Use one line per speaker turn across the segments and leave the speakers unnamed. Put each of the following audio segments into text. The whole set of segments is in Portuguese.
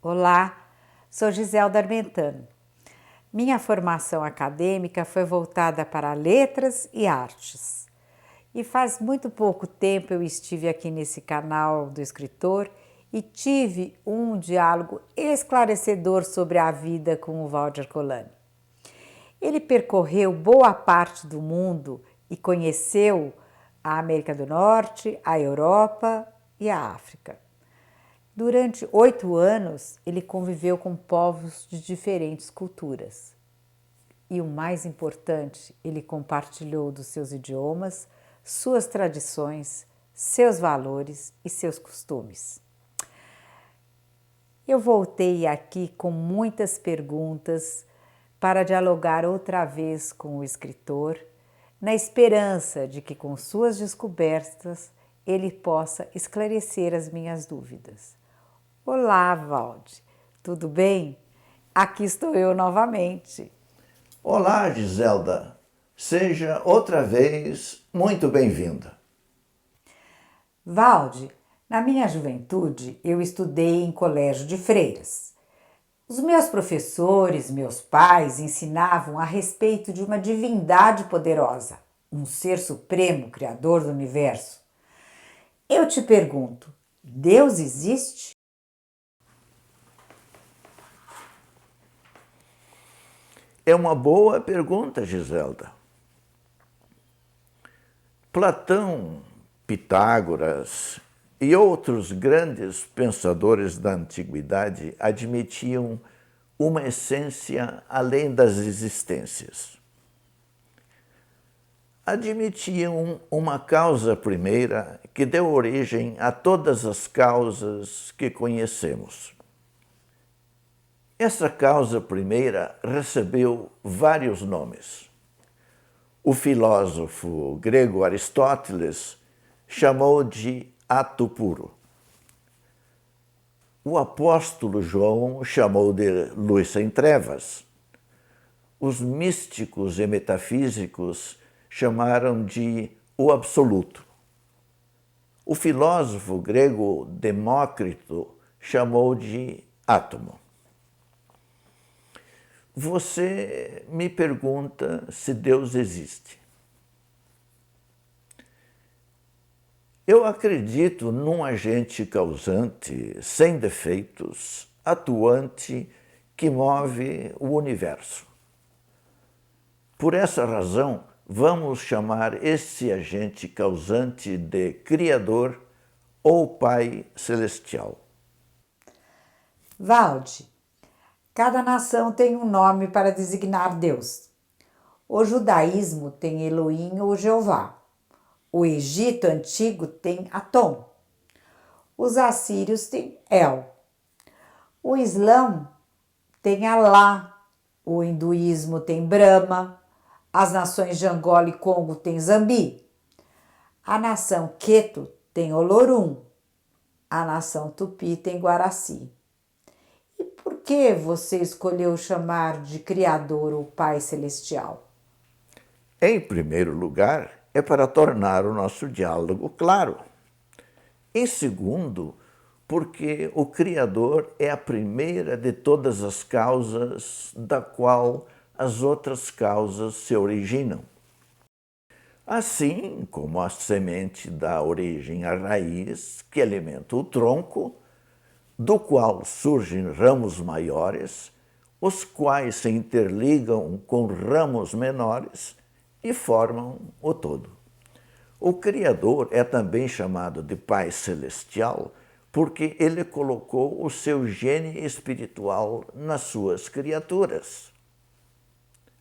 Olá, sou Giselda Armentano. Minha formação acadêmica foi voltada para letras e artes. E faz muito pouco tempo eu estive aqui nesse canal do escritor e tive um diálogo esclarecedor sobre a vida com o Valdir Colani. Ele percorreu boa parte do mundo e conheceu a América do Norte, a Europa e a África. Durante 8 anos, ele conviveu com povos de diferentes culturas. E o mais importante, ele compartilhou dos seus idiomas, suas tradições, seus valores e seus costumes. Eu voltei aqui com muitas perguntas para dialogar outra vez com o escritor, na esperança de que com suas descobertas ele possa esclarecer as minhas dúvidas. Olá, Valdir, tudo bem? Aqui estou eu novamente.
Olá, Giselda. Seja outra vez muito bem-vinda.
Valdir, na minha juventude eu estudei em colégio de freiras. Os meus professores, meus pais ensinavam a respeito de uma divindade poderosa, um ser supremo, criador do universo. Eu te pergunto, Deus existe?
É uma boa pergunta, Giselda. Platão, Pitágoras e outros grandes pensadores da antiguidade admitiam uma essência além das existências. Admitiam uma causa primeira que deu origem a todas as causas que conhecemos. Essa causa primeira recebeu vários nomes. O filósofo grego Aristóteles chamou de ato puro. O apóstolo João chamou de luz sem trevas. Os místicos e metafísicos chamaram de o absoluto. O filósofo grego Demócrito chamou de átomo. Você me pergunta se Deus existe. Eu acredito num agente causante, sem defeitos, atuante, que move o universo. Por essa razão, vamos chamar esse agente causante de Criador ou Pai Celestial.
Valdir, cada nação tem um nome para designar Deus. O judaísmo tem Elohim ou Jeová. O Egito antigo tem Atom. Os assírios têm El. O Islã tem Alá. O hinduísmo tem Brahma. As nações de Angola e Congo têm Zambi. A nação Queto tem Olorum. A nação Tupi tem Guaraci. E por que você escolheu chamar de Criador o Pai Celestial?
Em primeiro lugar, é para tornar o nosso diálogo claro. Em segundo, porque o Criador é a primeira de todas as causas da qual as outras causas se originam. Assim como a semente dá origem à raiz, que alimenta o tronco, do qual surgem ramos maiores, os quais se interligam com ramos menores e formam o todo. O Criador é também chamado de Pai Celestial porque ele colocou o seu gene espiritual nas suas criaturas.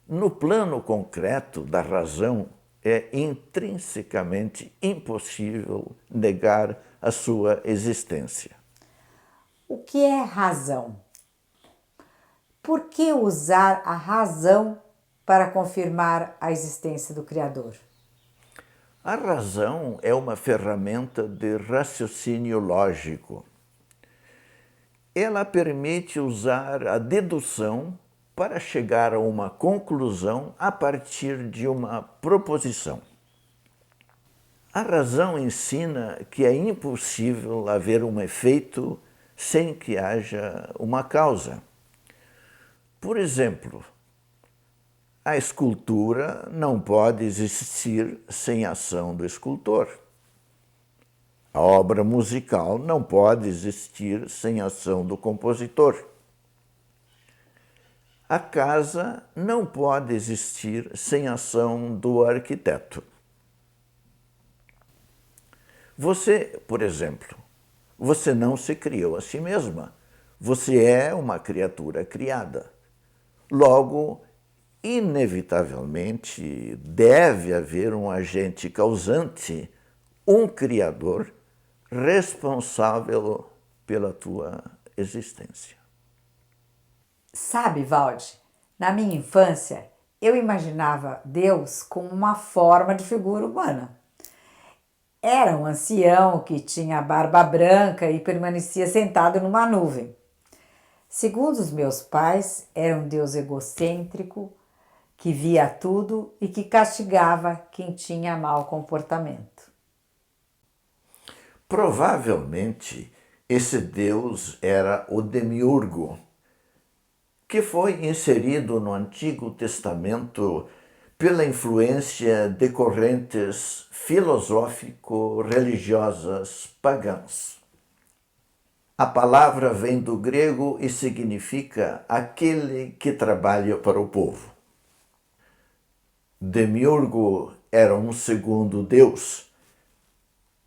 No plano concreto da razão, é intrinsecamente impossível negar a sua existência.
O que é razão? Por que usar a razão para confirmar a existência do Criador?
A razão é uma ferramenta de raciocínio lógico. Ela permite usar a dedução para chegar a uma conclusão a partir de uma proposição. A razão ensina que é impossível haver um efeito sem que haja uma causa. Por exemplo, a escultura não pode existir sem a ação do escultor. A obra musical não pode existir sem a ação do compositor. A casa não pode existir sem a ação do arquiteto. Você, por exemplo, você não se criou a si mesma. Você é uma criatura criada. Logo, inevitavelmente, deve haver um agente causante, um criador responsável pela tua existência.
Sabe, Valde, na minha infância, eu imaginava Deus como uma forma de figura humana. Era um ancião que tinha barba branca e permanecia sentado numa nuvem. Segundo os meus pais, era um Deus egocêntrico, que via tudo e que castigava quem tinha mau comportamento.
Provavelmente, esse Deus era o Demiurgo, que foi inserido no Antigo Testamento pela influência de correntes filosófico-religiosas pagãs. A palavra vem do grego e significa aquele que trabalha para o povo. Demiurgo era um segundo Deus.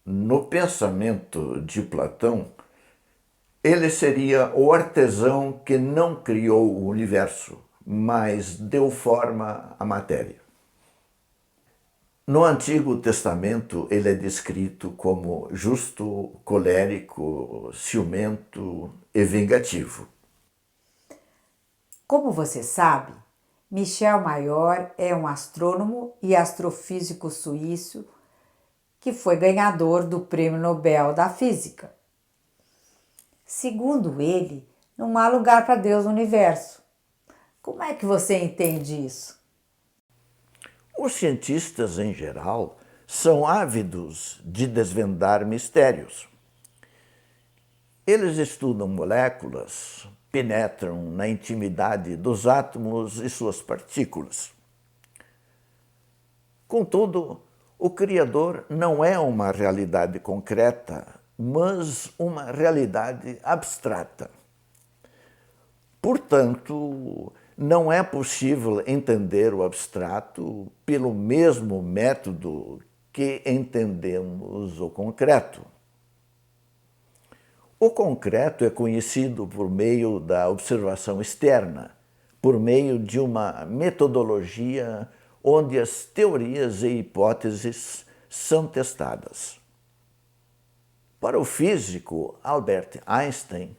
No pensamento de Platão, ele seria o artesão que não criou o universo, mas deu forma à matéria. No Antigo Testamento, ele é descrito como justo, colérico, ciumento e vingativo.
Como você sabe, Michel Mayor é um astrônomo e astrofísico suíço que foi ganhador do Prêmio Nobel da Física. Segundo ele, não há lugar para Deus no universo. Como é que você entende isso?
Os cientistas, em geral, são ávidos de desvendar mistérios. Eles estudam moléculas, penetram na intimidade dos átomos e suas partículas. Contudo, o Criador não é uma realidade concreta, mas uma realidade abstrata. Portanto, não é possível entender o abstrato pelo mesmo método que entendemos o concreto. O concreto é conhecido por meio da observação externa, por meio de uma metodologia onde as teorias e hipóteses são testadas. Para o físico Albert Einstein,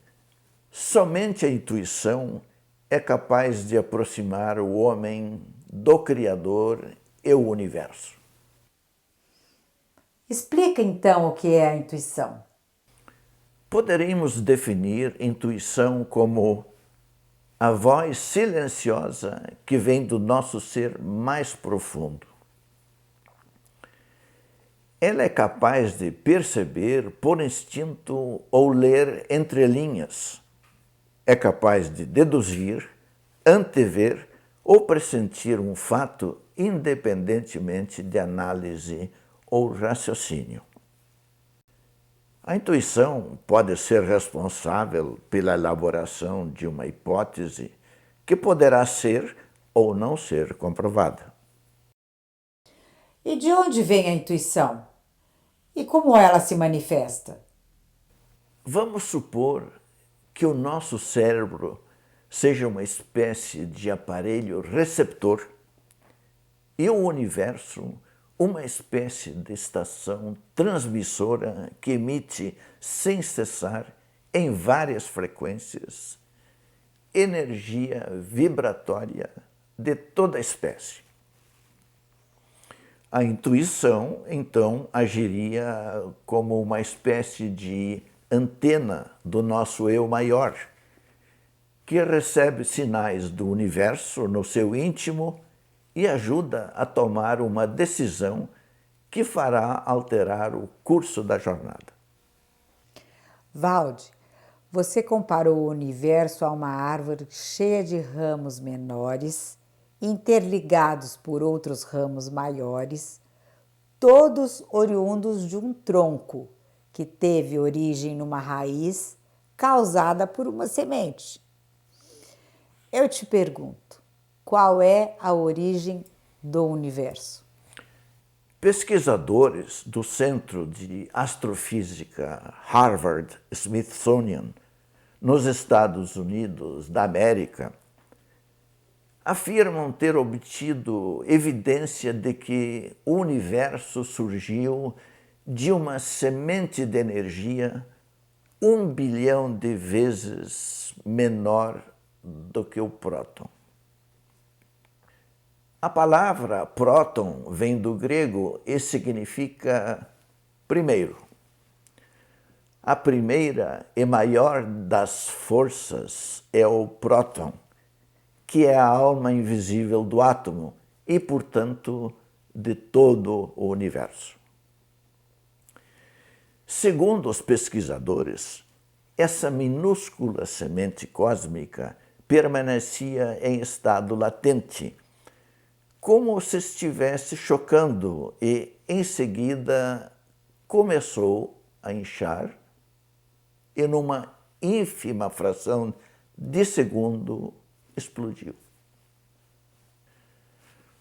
somente a intuição é capaz de aproximar o homem do Criador e o universo.
Explica então o que é a intuição.
Poderíamos definir intuição como a voz silenciosa que vem do nosso ser mais profundo. Ela é capaz de perceber por instinto ou ler entre linhas. É capaz de deduzir, antever ou pressentir um fato independentemente de análise ou raciocínio. A intuição pode ser responsável pela elaboração de uma hipótese que poderá ser ou não ser comprovada.
E de onde vem a intuição? E como ela se manifesta?
Vamos supor que o nosso cérebro seja uma espécie de aparelho receptor e o universo uma espécie de estação transmissora que emite sem cessar, em várias frequências, energia vibratória de toda espécie. A intuição, então, agiria como uma espécie de antena do nosso eu maior, que recebe sinais do universo no seu íntimo e ajuda a tomar uma decisão que fará alterar o curso da jornada.
Valde, Você comparou o universo a uma árvore cheia de ramos menores, interligados por outros ramos maiores, todos oriundos de um tronco que teve origem numa raiz causada por uma semente. Eu te pergunto, qual é a origem do universo?
Pesquisadores do Centro de Astrofísica Harvard-Smithsonian, nos Estados Unidos da América, afirmam ter obtido evidência de que o universo surgiu de uma semente de energia 1 bilhão de vezes menor do que o próton. A palavra próton vem do grego e significa primeiro. A primeira e maior das forças é o próton, que é a alma invisível do átomo e, portanto, de todo o universo. Segundo os pesquisadores, essa minúscula semente cósmica permanecia em estado latente, como se estivesse chocando e, em seguida, começou a inchar e, numa ínfima fração de segundo, explodiu.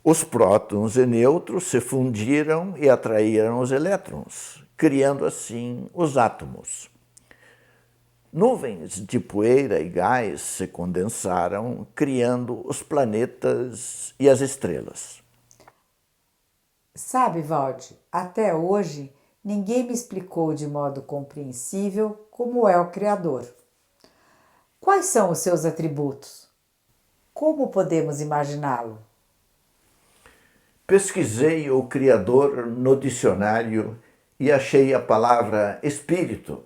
Os prótons e nêutrons se fundiram e atraíram os elétrons, criando assim os átomos. Nuvens de poeira e gás se condensaram, criando os planetas e as estrelas.
Sabe, Valde, até hoje ninguém me explicou de modo compreensível como é o Criador. Quais são os seus atributos? Como podemos imaginá-lo?
Pesquisei o Criador no dicionário e achei a palavra espírito,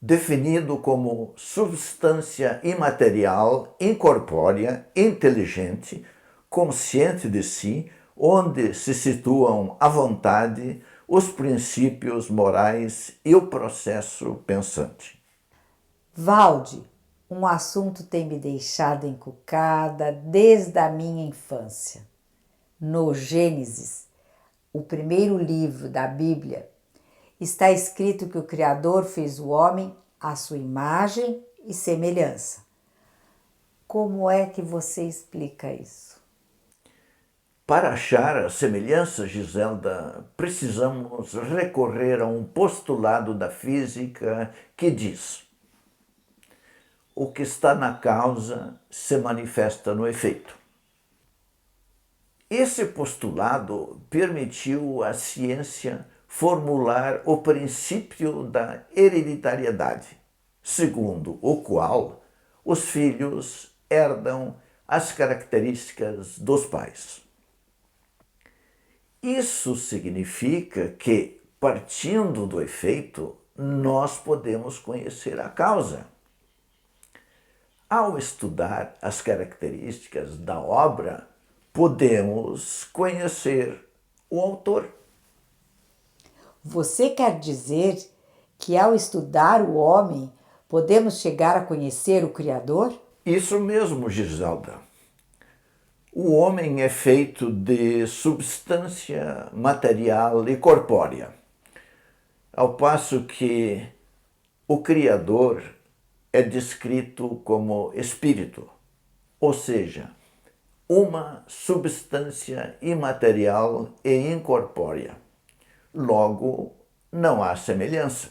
definido como substância imaterial, incorpórea, inteligente, consciente de si, onde se situam a vontade, os princípios morais e o processo pensante.
Valde, um assunto tem me deixado encucada desde a minha infância. No Gênesis, o primeiro livro da Bíblia, está escrito que o Criador fez o homem à sua imagem e semelhança. Como é que você explica isso?
Para achar a semelhança, Giselda, precisamos recorrer a um postulado da física que diz: o que está na causa se manifesta no efeito. Esse postulado permitiu à ciência formular o princípio da hereditariedade, segundo o qual os filhos herdam as características dos pais. Isso significa que, partindo do efeito, nós podemos conhecer a causa. Ao estudar as características da obra, podemos conhecer o autor.
Você quer dizer que ao estudar o homem, podemos chegar a conhecer o Criador?
Isso mesmo, Giselda. O homem é feito de substância material e corpórea, ao passo que o Criador é descrito como espírito, ou seja, uma substância imaterial e incorpórea. Logo, não há semelhança.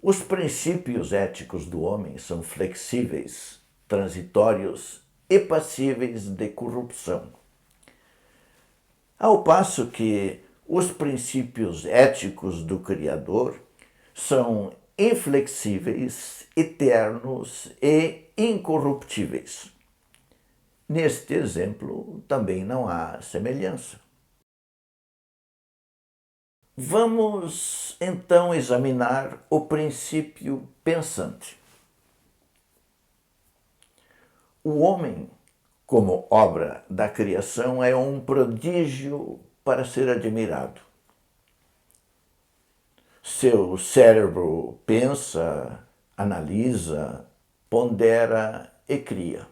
Os princípios éticos do homem são flexíveis, transitórios e passíveis de corrupção. Ao passo que os princípios éticos do Criador são inflexíveis, eternos e incorruptíveis. Neste exemplo, também não há semelhança. Vamos então examinar o princípio pensante. O homem, como obra da criação, é um prodígio para ser admirado. Seu cérebro pensa, analisa, pondera e cria.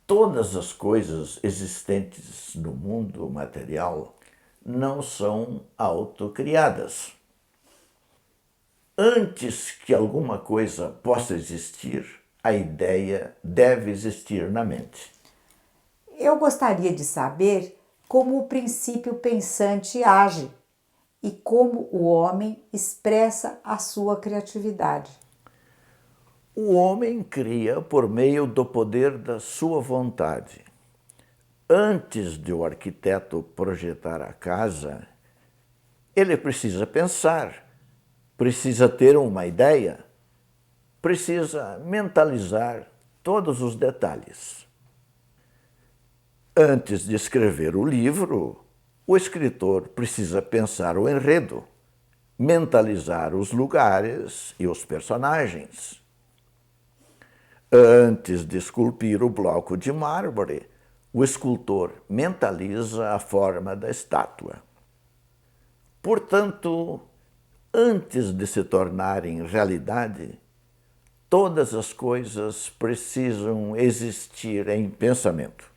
Todas as coisas existentes no mundo material não são autocriadas. Antes que alguma coisa possa existir, a ideia deve existir na mente.
Eu gostaria de saber como o princípio pensante age e como o homem expressa a sua criatividade.
O homem cria por meio do poder da sua vontade. Antes de o arquiteto projetar a casa, ele precisa pensar, precisa ter uma ideia, precisa mentalizar todos os detalhes. Antes de escrever o livro, o escritor precisa pensar o enredo, mentalizar os lugares e os personagens. Antes de esculpir o bloco de mármore, o escultor mentaliza a forma da estátua. Portanto, antes de se tornarem realidade, todas as coisas precisam existir em pensamento.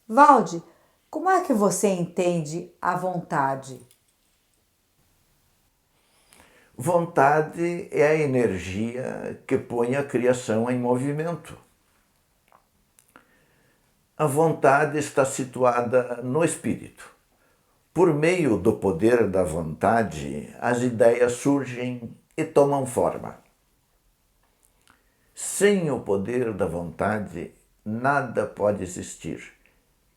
Valde, como é que você entende a vontade?
Vontade é a energia que põe a criação em movimento. A vontade está situada no espírito. Por meio do poder da vontade, as ideias surgem e tomam forma. Sem o poder da vontade, nada pode existir.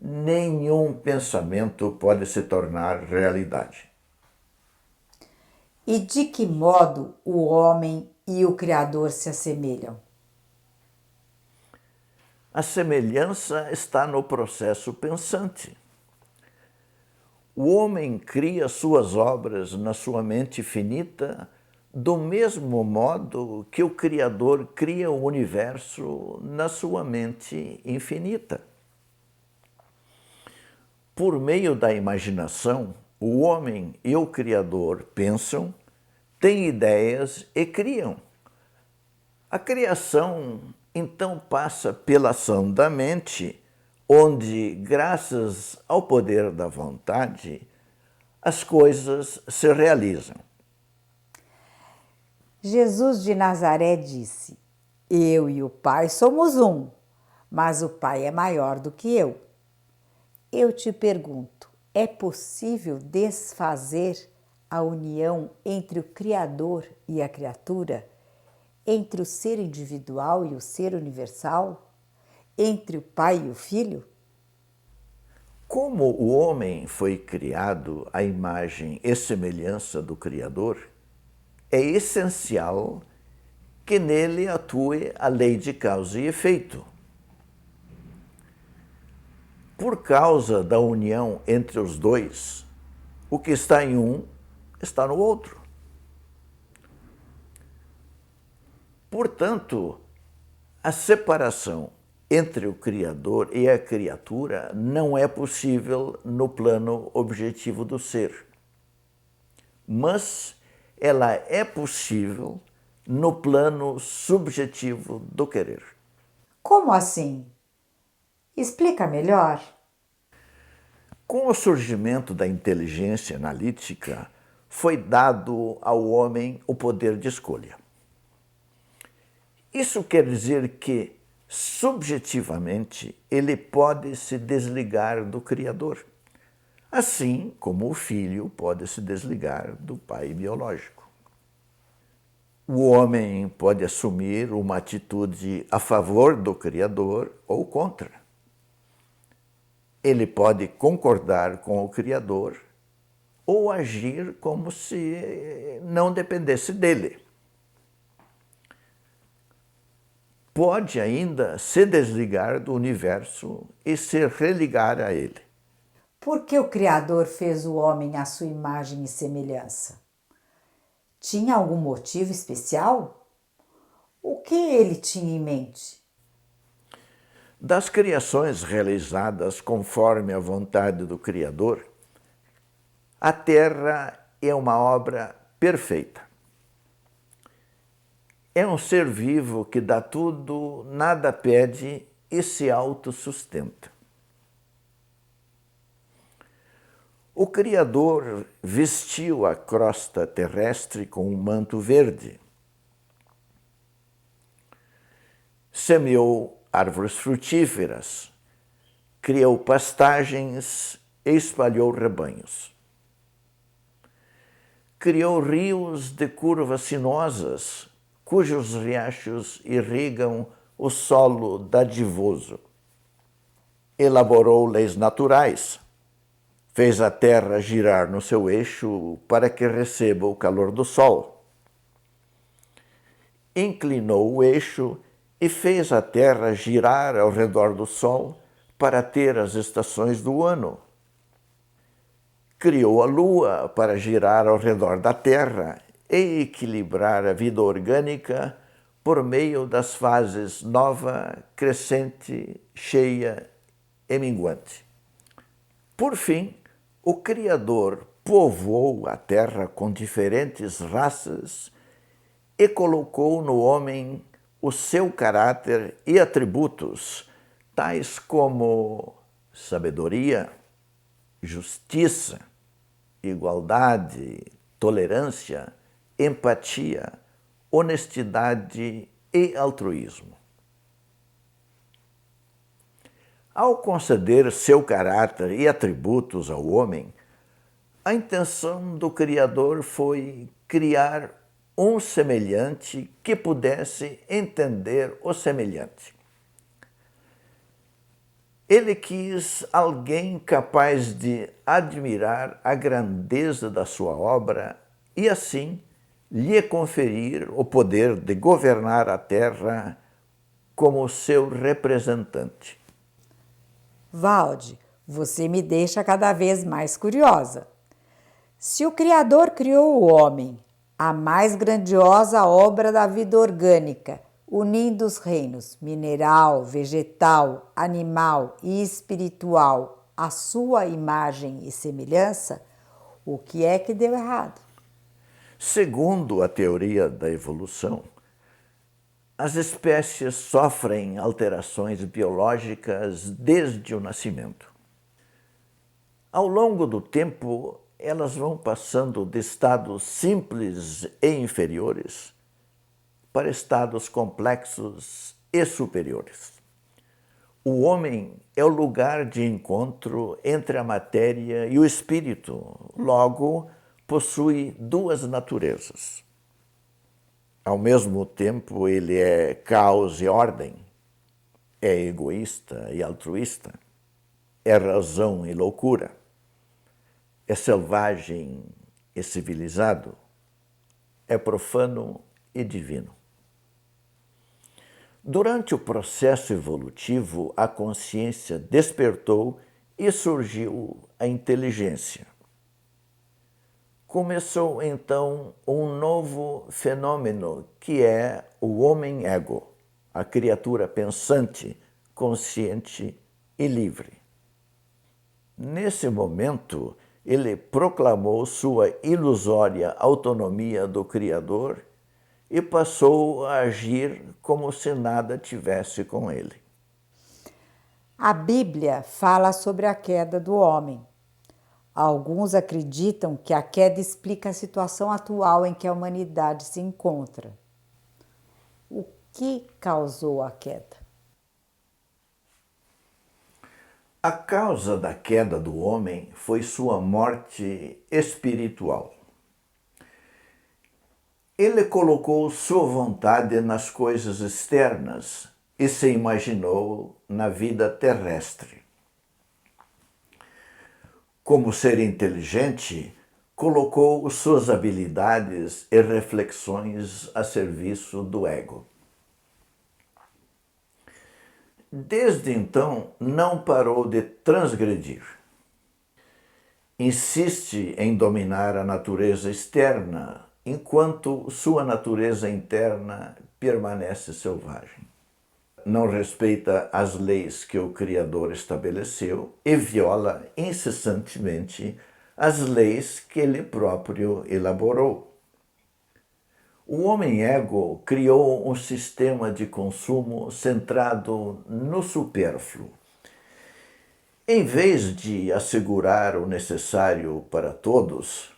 Nenhum pensamento pode se tornar realidade.
E de que modo o homem e o Criador se assemelham?
A semelhança está no processo pensante. O homem cria suas obras na sua mente finita do mesmo modo que o Criador cria o universo na sua mente infinita. Por meio da imaginação, o homem e o Criador pensam, têm ideias e criam. A criação, então, passa pela ação da mente, onde, graças ao poder da vontade, as coisas se realizam.
Jesus de Nazaré disse: Eu e o Pai somos um, mas o Pai é maior do que eu. Eu te pergunto, é possível desfazer a união entre o Criador e a criatura? Entre o ser individual e o ser universal? Entre o Pai e o Filho?
Como o homem foi criado à imagem e semelhança do Criador, é essencial que nele atue a lei de causa e efeito. Por causa da união entre os dois, o que está em um está no outro. Portanto, a separação entre o Criador e a criatura não é possível no plano objetivo do ser, mas ela é possível no plano subjetivo do querer.
Como assim? Explica melhor.
Com o surgimento da inteligência analítica, foi dado ao homem o poder de escolha. Isso quer dizer que, subjetivamente, ele pode se desligar do Criador, assim como o filho pode se desligar do pai biológico. O homem pode assumir uma atitude a favor do Criador ou contra. Ele pode concordar com o Criador ou agir como se não dependesse dele. Pode ainda se desligar do universo e se religar a ele.
Por que o Criador fez o homem à sua imagem e semelhança? Tinha algum motivo especial? O que ele tinha em mente?
Das criações realizadas conforme a vontade do Criador, A Terra é uma obra perfeita. É um ser vivo que dá tudo, nada pede e se autossustenta. O Criador vestiu a crosta terrestre com um manto verde. Semeou árvores frutíferas, criou pastagens e espalhou rebanhos. Criou rios de curvas sinuosas, cujos riachos irrigam o solo dadivoso. Elaborou leis naturais, fez a terra girar no seu eixo para que receba o calor do sol. Inclinou o eixo e fez a terra girar ao redor do sol para ter as estações do ano. Criou a lua para girar ao redor da terra e equilibrar a vida orgânica por meio das fases nova, crescente, cheia e minguante. Por fim, o Criador povoou a terra com diferentes raças e colocou no homem o seu caráter e atributos, tais como sabedoria, justiça, igualdade, tolerância, empatia, honestidade e altruísmo. Ao conceder seu caráter e atributos ao homem, a intenção do Criador foi criar um semelhante que pudesse entender o semelhante. Ele quis alguém capaz de admirar a grandeza da sua obra e, assim, lhe conferir o poder de governar a terra como seu representante.
Valde, você me deixa cada vez mais curiosa. Se o Criador criou o homem, a mais grandiosa obra da vida orgânica, unindo os reinos mineral, vegetal, animal e espiritual à sua imagem e semelhança, o que é que deu errado?
Segundo a teoria da evolução, as espécies sofrem alterações biológicas desde o nascimento. Ao longo do tempo, elas vão passando de estados simples e inferiores para estados complexos e superiores. O homem é o lugar de encontro entre a matéria e o espírito, logo, possui duas naturezas. Ao mesmo tempo, ele é caos e ordem, é egoísta e altruísta, é razão e loucura, é selvagem e civilizado, é profano e divino. Durante o processo evolutivo, a consciência despertou e surgiu a inteligência. Começou então um novo fenômeno que é o homem-ego, a criatura pensante, consciente e livre. Nesse momento, ele proclamou sua ilusória autonomia do Criador e passou a agir como se nada tivesse com ele.
A Bíblia fala sobre a queda do homem. Alguns acreditam que a queda explica a situação atual em que a humanidade se encontra. O que causou a queda?
A causa da queda do homem foi sua morte espiritual. Ele colocou sua vontade nas coisas externas e se imaginou na vida terrestre. Como ser inteligente, colocou suas habilidades e reflexões a serviço do ego. Desde então, não parou de transgredir. Insiste em dominar a natureza externa, enquanto sua natureza interna permanece selvagem. Não respeita as leis que o Criador estabeleceu e viola incessantemente as leis que ele próprio elaborou. O homem-ego criou um sistema de consumo centrado no supérfluo. Em vez de assegurar o necessário para todos,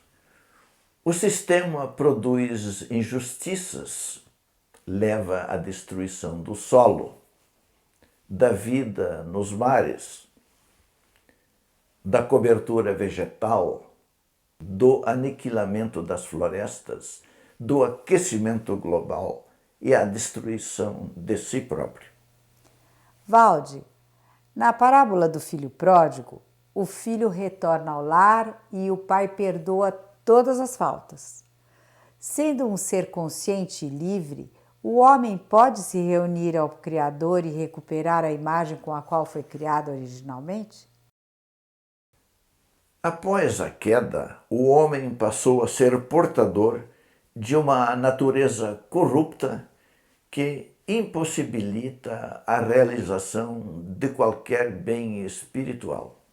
o sistema produz injustiças, leva à destruição do solo, da vida nos mares, da cobertura vegetal, do aniquilamento das florestas, do aquecimento global e a destruição de si próprio.
Valde, na parábola do filho pródigo, o filho retorna ao lar e o pai perdoa todas as faltas. Sendo um ser consciente e livre, o homem pode se reunir ao Criador e recuperar a imagem com a qual foi criado originalmente?
Após a queda, o homem passou a ser portador de uma natureza corrupta que impossibilita a realização de qualquer bem espiritual.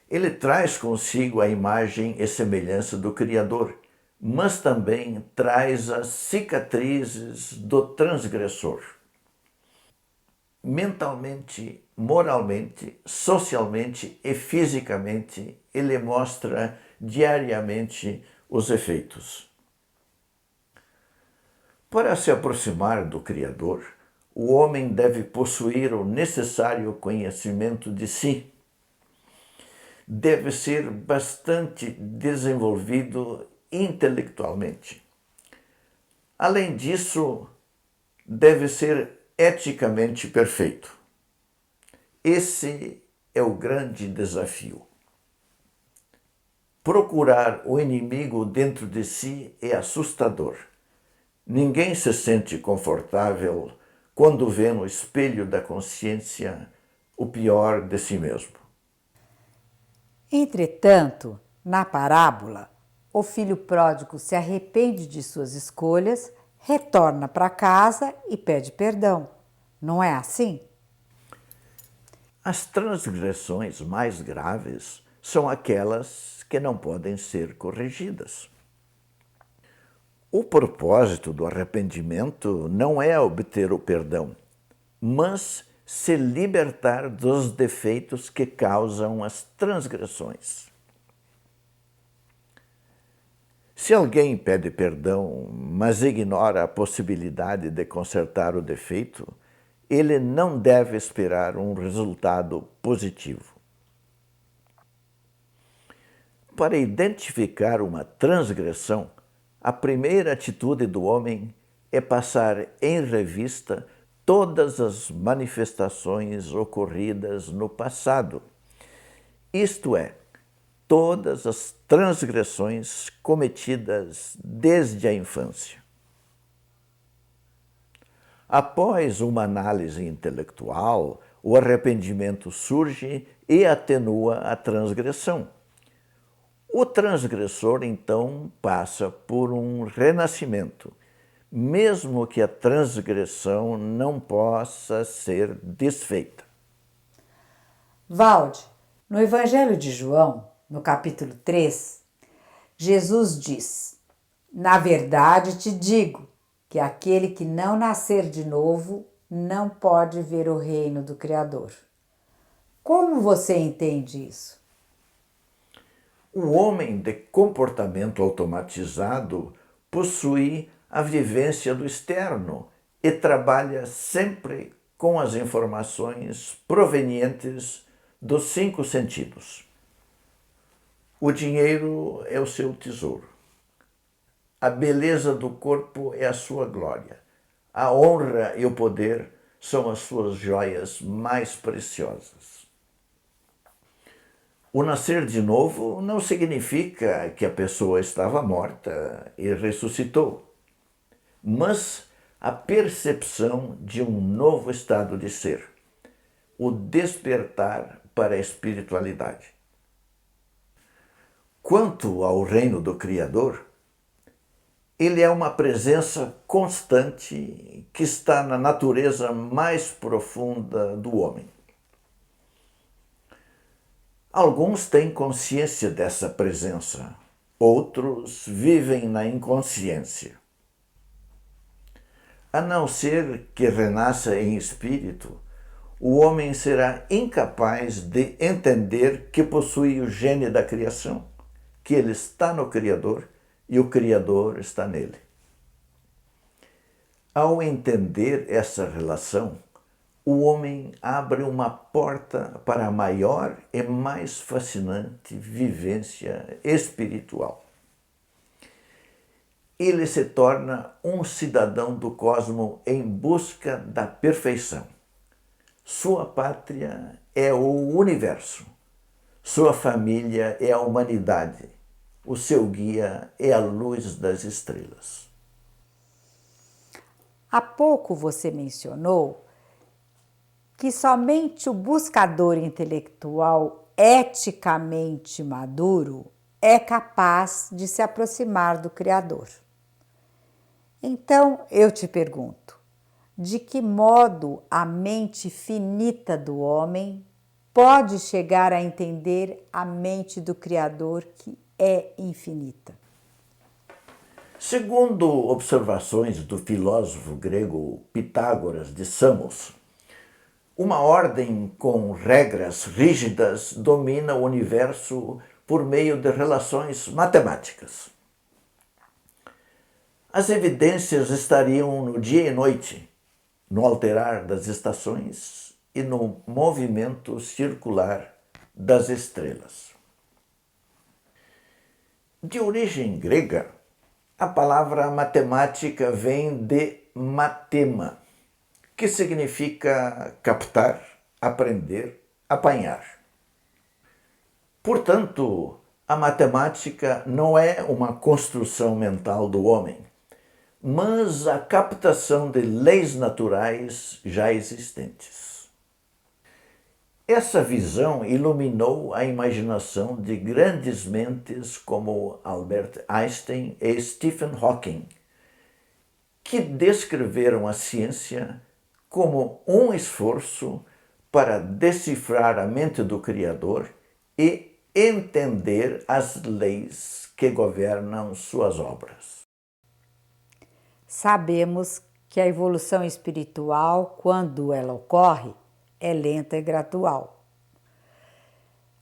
Ele traz consigo a imagem e semelhança do Criador, mas também traz as cicatrizes do transgressor. Mentalmente, moralmente, socialmente e fisicamente, ele mostra diariamente os efeitos. Para se aproximar do Criador, o homem deve possuir o necessário conhecimento de si. Deve ser bastante desenvolvido intelectualmente. Além disso, deve ser eticamente perfeito. Esse é o grande desafio. Procurar o inimigo dentro de si é assustador. Ninguém se sente confortável quando vê no espelho da consciência o pior de si mesmo.
Entretanto, na parábola, o filho pródigo se arrepende de suas escolhas, retorna para casa e pede perdão. Não é assim?
As transgressões mais graves são aquelas que não podem ser corrigidas. O propósito do arrependimento não é obter o perdão, mas se libertar dos defeitos que causam as transgressões. Se alguém pede perdão, mas ignora a possibilidade de consertar o defeito, ele não deve esperar um resultado positivo. Para identificar uma transgressão, a primeira atitude do homem é passar em revista todas as manifestações ocorridas no passado, isto é, todas as transgressões cometidas desde a infância. Após uma análise intelectual, o arrependimento surge e atenua a transgressão. O transgressor, então, passa por um renascimento, mesmo que a transgressão não possa ser desfeita.
Valde, no Evangelho de João, no capítulo 3, Jesus diz: "Na verdade te digo que aquele que não nascer de novo não pode ver o reino do Criador." Como você entende isso?
O homem de comportamento automatizado possui a vivência do externo e trabalha sempre com as informações provenientes dos 5 sentidos. O dinheiro é o seu tesouro. A beleza do corpo é a sua glória. A honra e o poder são as suas joias mais preciosas. O nascer de novo não significa que a pessoa estava morta e ressuscitou, mas a percepção de um novo estado de ser, o despertar para a espiritualidade. Quanto ao reino do Criador, ele é uma presença constante que está na natureza mais profunda do homem. Alguns têm consciência dessa presença, outros vivem na inconsciência. A não ser que renasça em espírito, o homem será incapaz de entender que possui o gene da criação, que ele está no Criador e o Criador está nele. Ao entender essa relação, o homem abre uma porta para a maior e mais fascinante vivência espiritual. Ele se torna um cidadão do cosmos em busca da perfeição. Sua pátria é o universo, sua família é a humanidade, o seu guia é a luz das estrelas.
Há pouco você mencionou que somente o buscador intelectual eticamente maduro é capaz de se aproximar do Criador. Então eu te pergunto, de que modo a mente finita do homem pode chegar a entender a mente do Criador que é infinita?
Segundo observações do filósofo grego Pitágoras de Samos, uma ordem com regras rígidas domina o universo por meio de relações matemáticas. As evidências estariam no dia e noite, no alterar das estações e no movimento circular das estrelas. De origem grega, a palavra matemática vem de matema, que significa captar, aprender, apanhar. Portanto, a matemática não é uma construção mental do homem, mas a captação de leis naturais já existentes. Essa visão iluminou a imaginação de grandes mentes como Albert Einstein e Stephen Hawking, que descreveram a ciência como um esforço para decifrar a mente do Criador e entender as leis que governam suas obras.
Sabemos que a evolução espiritual, quando ela ocorre, é lenta e gradual.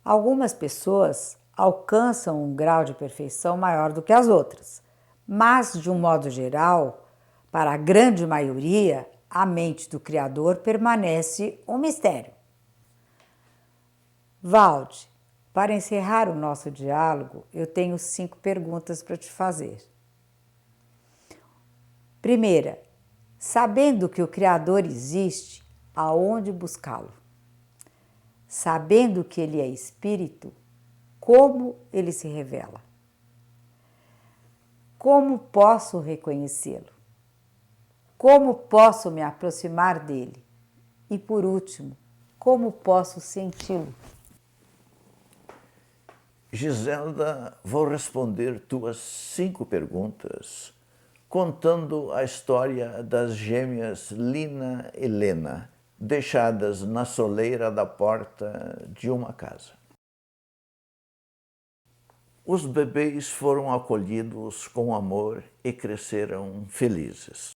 Algumas pessoas alcançam um grau de perfeição maior do que as outras, mas, de um modo geral, para a grande maioria, a mente do Criador permanece um mistério. Valde, para encerrar o nosso diálogo, eu tenho 5 perguntas para te fazer. Primeira, sabendo que o Criador existe, aonde buscá-lo? Sabendo que ele é espírito, como ele se revela? Como posso reconhecê-lo? Como posso me aproximar dele? E por último, como posso senti-lo?
Giselda, vou responder tuas 5 perguntas contando a história das gêmeas Lina e Lena, deixadas na soleira da porta de uma casa. Os bebês foram acolhidos com amor e cresceram felizes.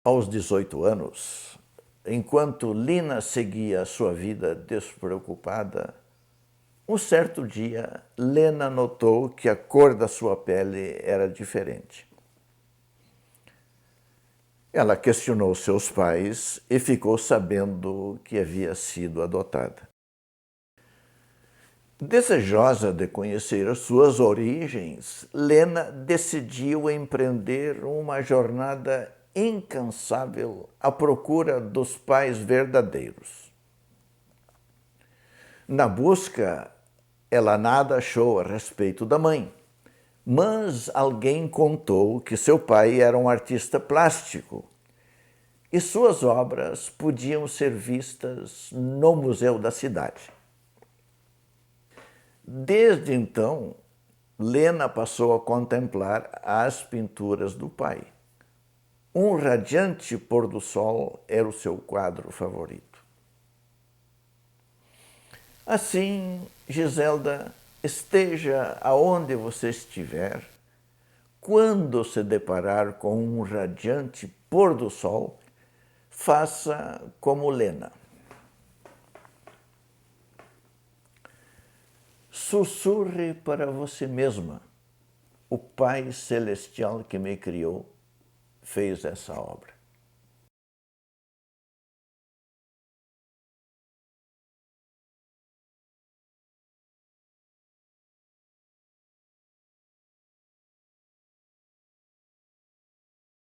Aos 18 anos, enquanto Lina seguia sua vida despreocupada, um certo dia, Lena notou que a cor da sua pele era diferente. Ela questionou seus pais e ficou sabendo que havia sido adotada. Desejosa de conhecer as suas origens, Lena decidiu empreender uma jornada incansável à procura dos pais verdadeiros. Na busca, ela nada achou a respeito da mãe, mas alguém contou que seu pai era um artista plástico e suas obras podiam ser vistas no museu da cidade. Desde então, Lena passou a contemplar as pinturas do pai. Um radiante pôr do sol era o seu quadro favorito. Assim, Giselda, esteja aonde você estiver, quando se deparar com um radiante pôr do sol, faça como Lena. Sussurre para você mesma: o Pai Celestial que me criou fez essa obra.